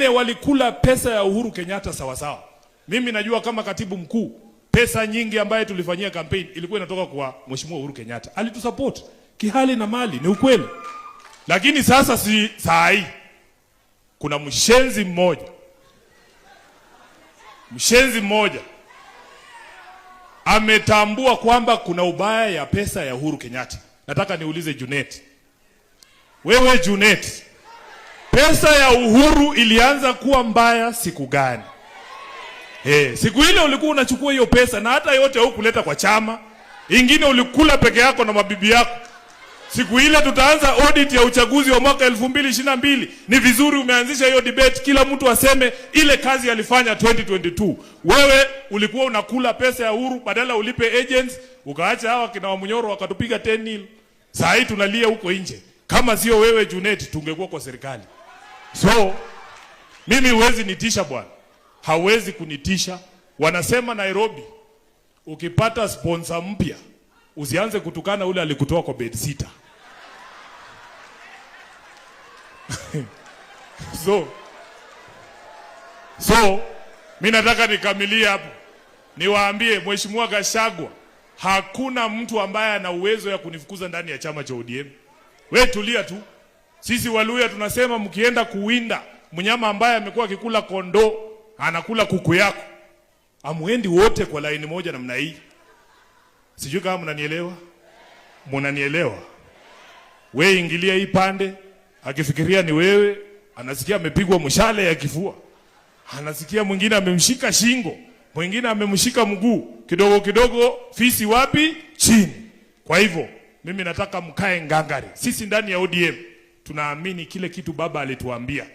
Walikula pesa ya Uhuru Kenyatta sawa sawa. Mimi najua kama katibu mkuu, pesa nyingi ambaye tulifanyia campaign ilikuwa inatoka kwa Mheshimiwa Uhuru Kenyatta. Alitusupport kihali na mali, ni ukweli. Lakini sasa si saa hii kuna mshenzi mmoja ametambua kwamba kuna ubaya ya pesa ya Uhuru Kenyatta. Nataka niulize Junet. Wewe Junet, pesa ya Uhuru ilianza kuwa mbaya siku gani? Siku ile ulikuwa unachukua hiyo pesa na hata yote hukuleta kwa chama. Ingine ulikula peke yako na mabibi yako. Siku ile tutaanza audit ya uchaguzi wa mwaka 2022. Ni vizuri umeanzisha hiyo debate, kila mtu aseme ile kazi alifanya 2022. Wewe ulikuwa unakula pesa ya Uhuru, badala ulipe agents, ukaacha hawa kina Wamunyoro wakatupiga 10-0. Saa hii tunalia huko nje. Kama sio wewe Junet, tungekuwa kwa serikali. So mimi huwezi nitisha bwana. Hawezi kunitisha. Wanasema Nairobi, ukipata sponsor mpya usianze kutukana ule alikutoa kwa bed sitter. So mimi nataka nikamilie hapo. Niwaambie Mheshimiwa Gachagua, hakuna mtu ambaye ana uwezo ya kunifukuza ndani ya chama cha ODM. Wewe tulia tu. Sisi Waluya tunasema mkienda kuwinda mnyama ambaye amekuwa akikula kondoo, anakula kuku yako, amuendi wote kwa laini moja namna hii. Sijui kama mnanielewa. Mnanielewa? Wewe ingilia hii pande, akifikiria ni wewe, anasikia amepigwa mshale ya kifua. Anasikia mwingine amemshika shingo, mwingine amemshika mguu, kidogo kidogo fisi wapi? Chini. Kwa hivyo mimi nataka mkae ngangari. Sisi ndani ya ODM tunaamini kile kitu baba alituambia.